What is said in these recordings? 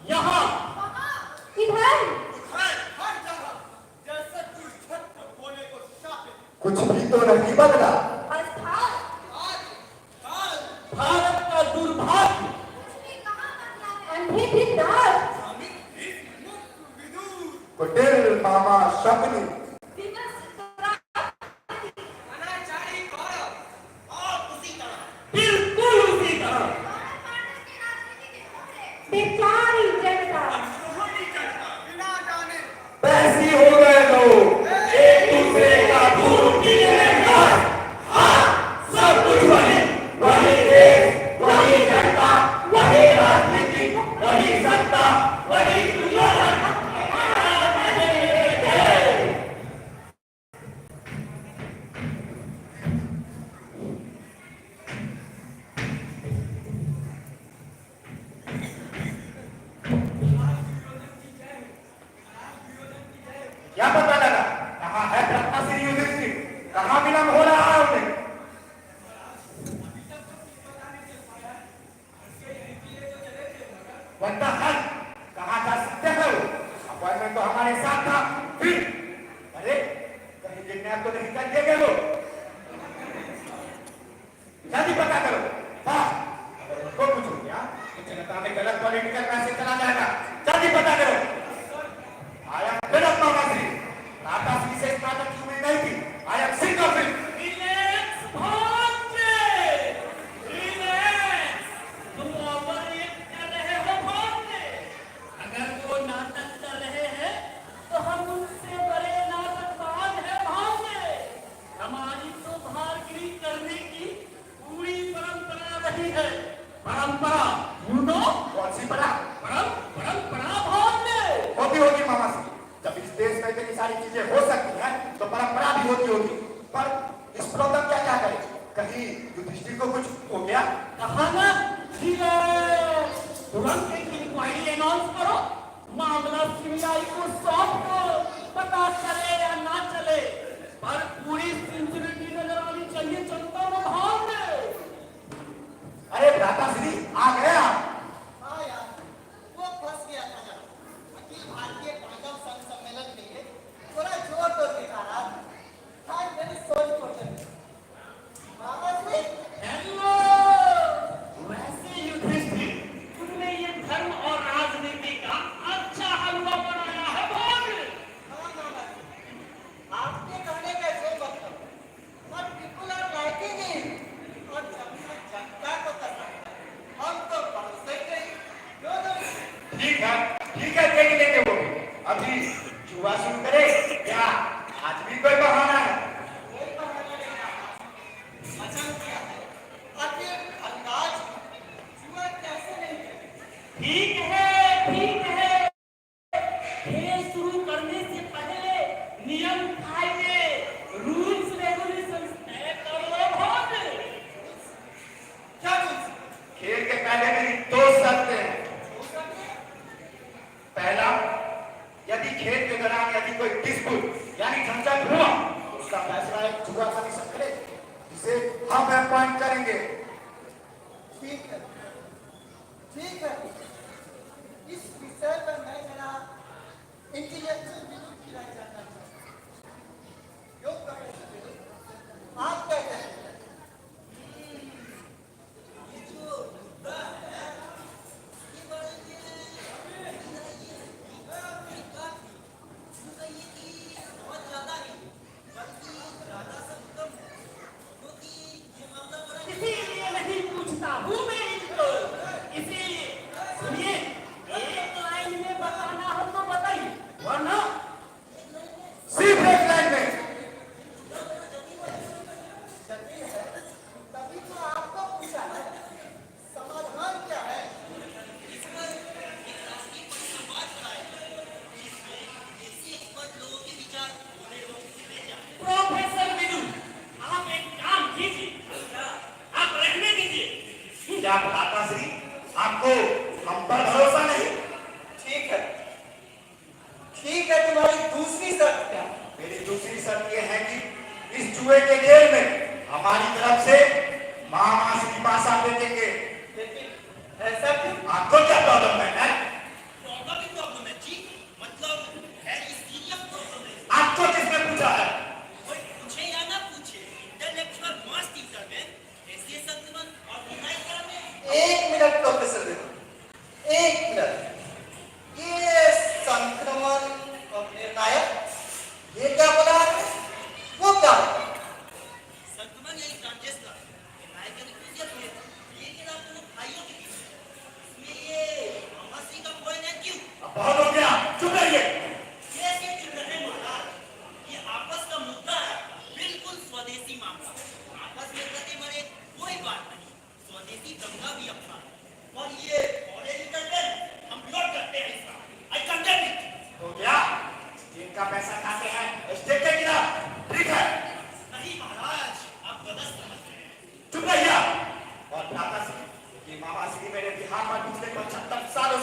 यहाँ, इधर। जैसे तू छत पर बोले को शापित। कुछ भी तो नहीं बदला। भारत का दुर्भाग्य। अंधे भी दास। कुटिल मामा शकुनी। बिल्कुल उसी तरह। बेचारी जनता। बिना जाने पैसी हो गए लोग, एक दूसरे का दूध पीने लगे। हाँ, सब कुछ वही देश, वही जनता, वही राजनीति, वही सत्ता, वही दुनिया। क्या पता लगा कहाँ है ब्रह्मश्री युधिष्ठिर, कहाँ विलंब हो रहा है उन्हें? कहाँ जा सकते हैं वो? अपॉइंटमेंट तो हमारे साथ था। फिर अरे कहीं किडनैप तो नहीं कर दिए गए लोग? जल्दी पता करो। उनको पूछो क्या जनता में गलत पॉलिटिकल मैसेज चला जाएगा? जल्दी पता करो। आया फिर अपना मंत्री टाटा श्री से स्नातक की उम्मीद नहीं थी। आया सिंगल फिल्म। रिलैक्स भांजे, रिलैक्स। तुम ओवरएक्ट कर रहे हो भांजे। अगर वो नाटक कर रहे हैं तो हम उनसे बड़े नाटकबाज हैं भांजे। हमारी तो भारगिरी करने की पूरी परंपरा रही है। परंपरा यू नो? कौन सी पड़ा? परंपरा भांजे। होगी मामा जी। जब इस देश में इतनी सारी चीजें हो सकती हैं तो परंपरा भी होती होगी। पर इस प्रॉब्लम क्या करे? कहीं युधिष्ठिर को कुछ हो गया? कहा ना, तुरंत एक इंक्वायरी अनाउंस करो, मामला सीबीआई को सौंप दो। पता चले या ना चले, पर पूरी सिंसिरिटी नजर आनी चाहिए जनता में भांजे। अरे भ्राताश्री आ गए आप? हाँ यार, वो फंस गया था जरा। अखिल भारतीय पांडव संघ सम्मेलन के लिए थोड़ा जोर तो दिखा रहा था। हाँ, मेरी सोच को चली। मामा जी, हेलो। वैसे युधिष्ठिर, तुमने ये धर्म और राजनीति का अच्छा हलवा बनाया है भांजे। हाँ मामा जी, आपके कहने का जो मतलब, but people are liking it। और जनता को करना है। हम तो पढ़ते नहीं। ठीक है देख लेंगे वो। अभी जुआ शुरू करे क्या? आज भी कोई बहाना है? कोई बहाना नहीं है। मचल क्या है? आखिर अंदाज जुआ कैसे नहीं करे? ठीक है, ठीक है। खेल शुरू करने से पहले नियम कायदे, रूल्स रेगुलेशंस तय कर लो भांजे। क्या रूल्स? खेल के पहले मेरी दो शर्तें हैं। पहला, यदि खेल के दौरान यदि कोई डिस्प्यूट यानी झंझट हुआ तो उसका फैसला एक जुआ कमीशन करे, जिसे हम अपॉइंट करेंगे। ठीक है, ठीक है। इस विषय पर मैं जरा इंटेलेक्चुअल व्यू की राय जानना चाहता हूँ। योग प्रोफेसर, आप क्या कहते हैं? ये जो मुद्दा है, ये बड़े बहुत ज्यादा नहीं, बल्कि ज्यादा से उत्तम है, क्योंकि ये मामला बड़ा इसीलिए नहीं पूछता हूँ मैं इनको। इसीलिए सुनिए, एक लाइन में बताना हो तो बताइए, वरना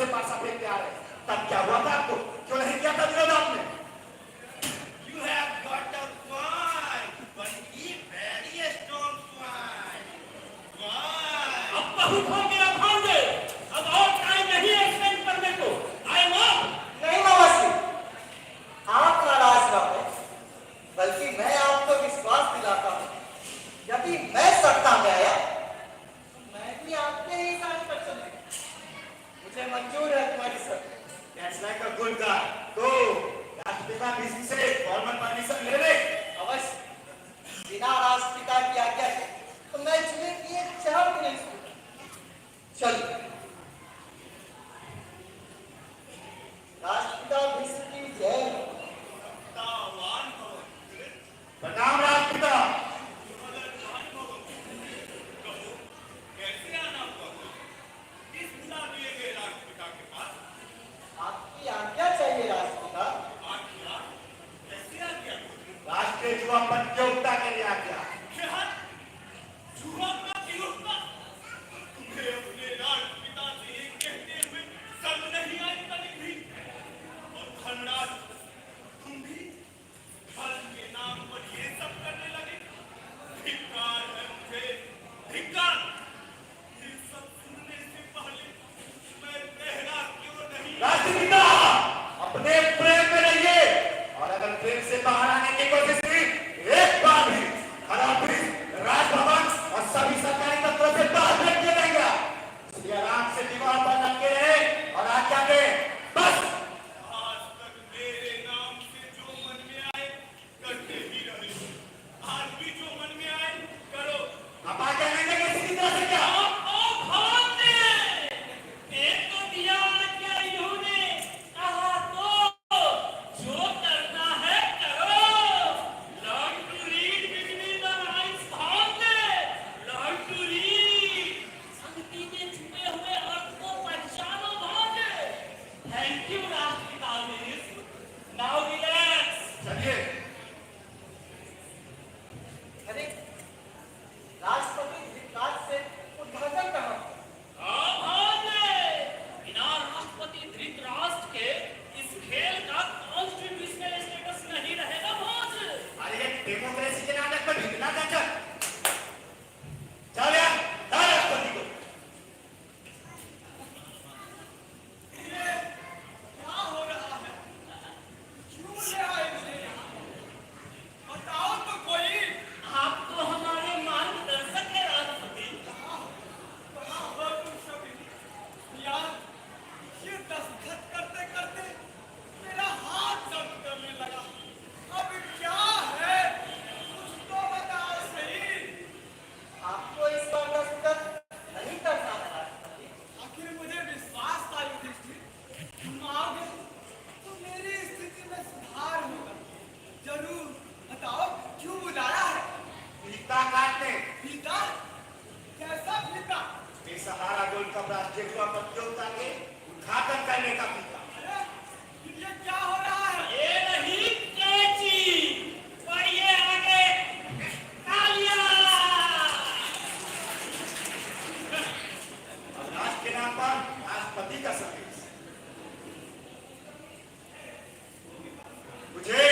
से पासा फेंक के आ रहे हैं। तब क्या हुआ था आपको? क्यों नहीं किया था विरोध आपने? You have got a point, but he very strong point. Why? अब बहुत हो गया भांजे, अब और टाइम नहीं है स्पेंड करने को। I am of. नहीं मामा श्री, आप नाराज ना हो, बल्कि मैं आपको विश्वास दिलाता हूँ, यदि मैं सत्ता में आया तो मैं भी आपके ही साथ पर चलूंगा। मुझे मंजूर है तुम्हारी सत्ता। That's like a good guy. तो राष्ट्रपिता बीसी से फॉर्मल परमिशन ले ले। अवश्य, बिना राष्ट्रपिता की आज्ञा के तो मैं जुए की एक चाल भी नहीं सुनूंगा। चलो, राष्ट्रपिता भीष्म की जय हो। Tawan ho. प्रणाम राष्ट्रपिता। कहो, कैसे आना हुआ? किस बिना दिए गए राष्ट्रपिता के पास? आपकी आज्ञा चाहिए राष्ट्रपिता। आज्ञा? कैसे आज्ञा? राष्ट्रीय युवा प्रतियोगिता के लिए आज्ञा। क्या? जुआ प्रतियोगिता? तुम्हें अपने राष्ट्रपिता से ये कहते हुए शर्म नहीं आई कभी भी? और धनराज, तुम भी फल के नाम पर ये सब करने लगे? धिक्कार है मुझे, धिक्कार! ये सब सुनने से पहले मैं पहला क्यों नहीं? राष्ट्रपिता अपने प्रेम में रहिए, और अगर प्रेम से बाहर आने की कोशिश की एक बार भी खराबी राजभवन और सभी सरकारी दफ्तरों से बाहर फेंक दिया जाएगा। इसलिए आराम से दीवार पर लगे रहे और आज्ञा दें। बस आज तक मेरे नाम से जो मन में आए करते ही रहे। आज भी जो मन में आए करो। अब आज्ञा नहीं देंगे किसी तरह से क्या? ओ भांजे, एक तो दिया क्या इन्होंने, कहा तो जो करना है करो। Learn to read between the lines भांजे, learn to read। संगति में छुपे हुए अर्थ को पहचानो भांजे। Thank you राष्ट्रपिता मिस। Now relax। चलिए अरे, राष्ट्रपति धृतराज से उद्घाटन कहाँ? बिना राष्ट्रपति धृतराष्ट्र के इस खेल का कॉन्स्टिट्यूशनल स्टेटस नहीं रहेगा भांज। अरे ये डेमोक्रेसी के नाटक पर ढिकना था। चल यार, ला राष्ट्रपति को। क्या हो रहा है? क्यों ले आए मुझे यहाँ? बताओ तो कोई। आप तो हमारे मार्गदर्शक है राष्ट्रपति। कहाँ हो तुम सभी? यार, ये दस्तखत करते करते मेरा हाथ दर्द करने लगा। अब क्या है? कुछ तो बताओ सही। आपको इस बार दस्तखत नहीं करना है राष्ट्रपति। आखिर मुझे विश्वास था युधिष्ठिर, तुम आओगे तो मेरी स्थिति में सुधार होगा। जरूर बताओ, क्यों बुलाया है? फीता काटने पिता? कैसा पिता? बेसहारा गोल्ड कप राष्ट्रीय युवा प्रतियोगिता के उद्घाटन करने का फीता। अरे, ये क्या हो रहा है? ये नहीं कैची, पर ये आगे तालियां। और राष्ट्र के नाम पर राष्ट्रपति का संदेश। मुझे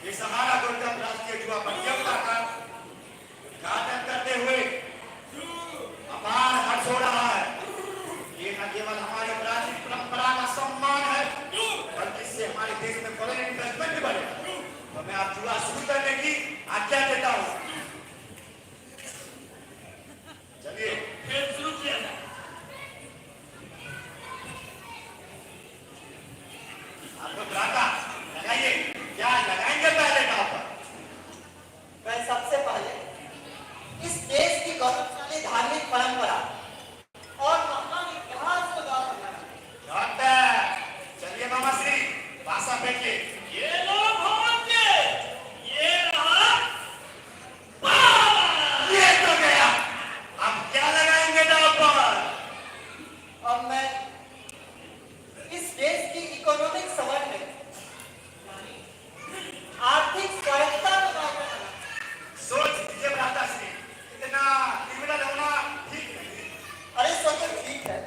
बेसहारा गोल्ड कप राष्ट्रीय युवा प्रतियोगिता का उद्घाटन करते हुए अपार हर्ष हो रहा है। ये न केवल हमारे प्राचीन परंपरा का सम्मान है, बल्कि इससे हमारे देश में फॉरेन इन्वेस्टमेंट भी बढ़ेगा। तो मैं आप जुआ शुरू करने की आज्ञा देता हूँ। चलिए खेल शुरू किया जाए। आप लोग राता लगाइए। क्या लगाएंगे पहले दांव पर? मैं सबसे पहले इस देश की गौरवशाली धार्मिक परंपरा और महान इतिहास को दाव पर लगाऊंगा। डॉक्टर, चलिए मामा श्री भाषा फेंकिए। ये लो भांजे, ये रहा पावर। ये तो गया। अब क्या लगाएंगे दांव पर? अब मैं इस देश की इकोनॉमिक समन्वय यानी आर्थिक स्वायत्तता को दाव पर लगाऊंगा। सोच लीजिए भ्राता श्री, इतना क्रिमिनल होना ठीक नहीं। अरे सब तो ठीक है,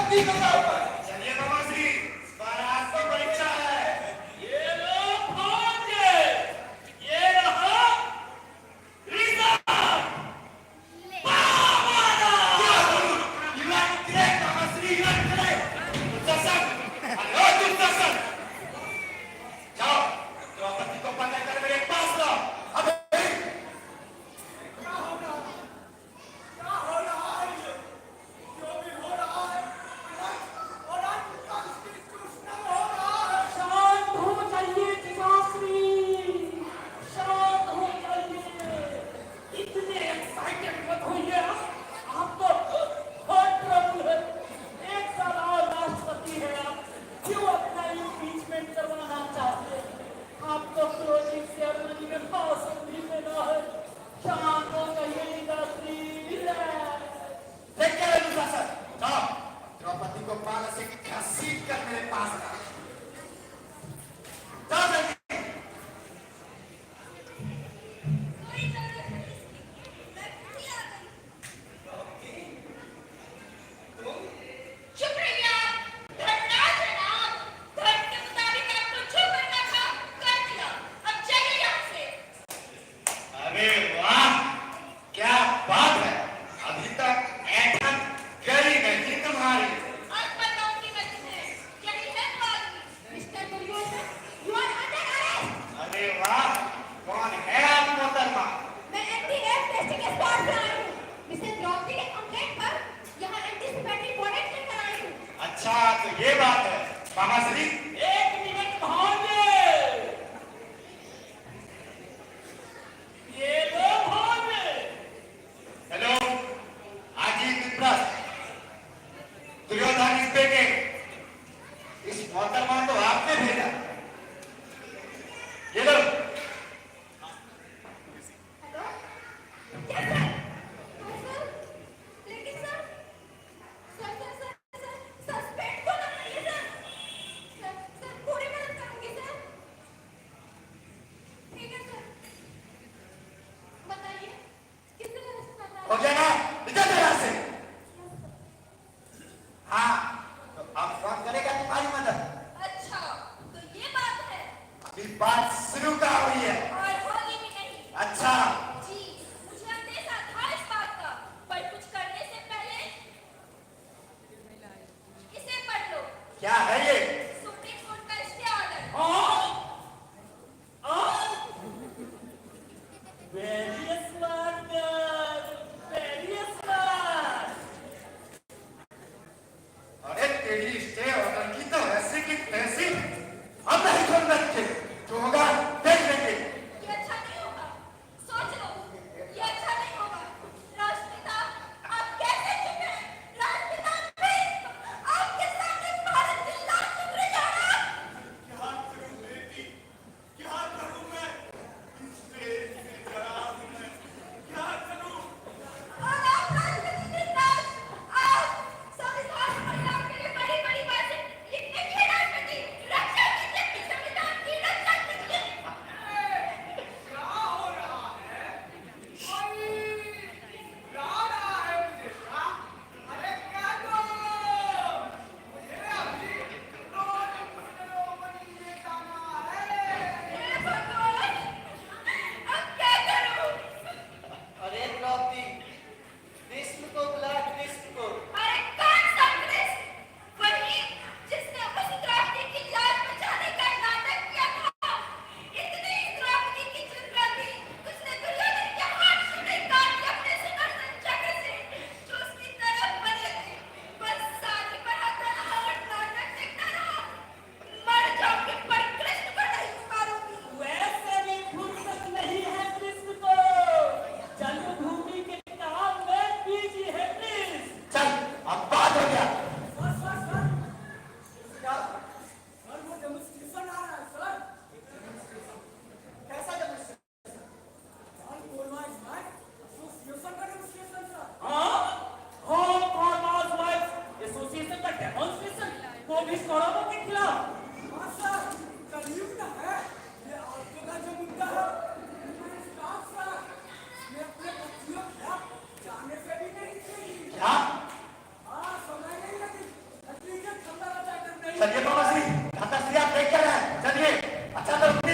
पत्नी को गाँव पर। चलिए बाबा श्री, बारात की परीक्षा है। ये लो भांजे, ये रहा रीता। जाओ, द्रौपदी को पकड़ कर मेरे पास लाओ। अबे क्या हो रहा है? क्या हो रहा है ये? जो भी हो रहा है, और आज कॉन्स्टिट्यूशनल हो रहा है। शांत हो जाइए जिगाश्री, शांत हो जाइए। इतने एक्साइटेड मत होइए। आप तो हार्ट ट्रबल है। एक साल और राष्ट्रपति है आप, क्यों अपना इम्पीचमेंट करवाना चाहते हैं? आपको क्लोजिंग सेरेमनी में भाषण भी देना है। शांत हो जाइए जिगाश्री। देख क्या है दुशासन? जाओ, द्रौपदी को पाल से घसीट कर मेरे पास लाओ। जाओ जल्दी। कोई जरूरत नहीं इसकी, मैं खुद ही आ गई। चुप रहिए आप, धन्यवाद जनाब। धर्म के मुताबिक आपको जो करना था कर दिया, अब चलिए यहाँ से। अरे वाह, क्या बात है। अभी तक ऐठन गरी नहीं थी तुम्हारी। आज बताऊं कि मैं तुम्हें, यही है वो आदमी, mister Duryodhan, you are under arrest। अरे वाह, कौन है आप मोहतरमा? मैं एंटी-रेप टेस्टिंग के स्पॉट पे आई हूँ। मिसेस द्रौपदी के कंप्लेंट पर यहाँ एंटीसिपेटरी वारंट लेकर आई हूँ। अच्छा तो ये बात है। बाबा श्री, एक मिनट भांजे, ये लो भांजे। हेलो, आजीत विप्रस्त, दुर्योधन स्पीकिंग। इस मोहतरमा को आपने भेजा। ये लो। हेलो? क्या सर? हाँ सर? लेकिन सर, सस्पेंड को ना करिए सर। सर पूरी मदद करूंगी सर। ठीक है सर। बताइए, किसने अरेस्ट करना हो है? गया ना? निकल यहाँ से। Yes, sir. हाँ, तो अब कौन करेगा तुम्हारी मदद? अच्छा, तो ये बात है अभी बात शुरू का हुई है। और होगी भी नहीं। अच्छा, जी, मुझे अंदेशा था इस बात का, पर कुछ करने से पहले इसे पढ़ लो। क्या है ये? सुप्रीम कोर्ट का stay order. Very smart girl, very smart. अरे तेरी स्टे ऑर्डर की तो ऐसी की तैसी। अब नहीं छोड़ सकते। जो होगा देख लेंगे। ये अच्छा नहीं होगा, सोच लो, ये अच्छा नहीं होगा। राष्ट्रपिता, आप कैसे चुप हैं? राष्ट्रपिता प्लीज, आपके सामने भारत की लाश उतरी जा रहा है। क्या करूं बेटी, क्या करूं मैं? इस देश से डरा हूं मैं, क्या करूं? और आप राष्ट्रपति के साथ, आप संविधान महिलाओं के लिए बड़ी-बड़ी बातें लिखने की राष्ट्रपति, रक्षा कीजिए कि संविधान की रक्षा कीजिए। क्या हो रहा है? कोई गा रहा है मुझे क्या? अरे क्या दो? मुझे अभी रोमनी में जाना है। हे भगवान, अब क्या करूं? अरे द्रौपदी, कृष्ण को बुला, कृष्ण को। अरे कौन सा कृष्ण? वही जिसने उस द्रौपदी की जान बचाने का नाटक किया था। इतनी द्रौपदी की चिंता थी, उसने दुर्योधन के हाथ से नहीं काट दिया अपने सुदर्शन चक्र से, जो उसकी तरफ बने थे। बस सारी बहादुर और नाटक देखता रहा। मर जाऊंगी पर कृष्ण को नहीं पुकारूंगी। वैसे भी फुर्सत नहीं है कृष्ण को। जन्मभूमि के काम में बिजी है कृष्ण। चल, अब बात हो गया। सर वो डेमोन्स्ट्रेशन आ रहा है सर। कैसा डेमोन्स्ट्रेशन? कौन बोल रहा है इसमें? एसोसिएशन का डेमोन्स्ट्रेशन सर। हाँ, होम फार्मर्स वाइफ्स एसोसिएशन का डेमोन्स्ट्रेशन को भी करोड़ों के खिलाफ। हाँ सर, कलयुग ना है। ये औरतों का जो मुद्दा है, मैं स्टाफ सर, मैं अपने बच्चियों के खिलाफ जाने से भी नहीं चाहिए। क्या? हाँ, समय नहीं लगी। चलिए बाबा श्री, दाता श्री आप देख क्या रहे हैं? चलिए, अच्छा तो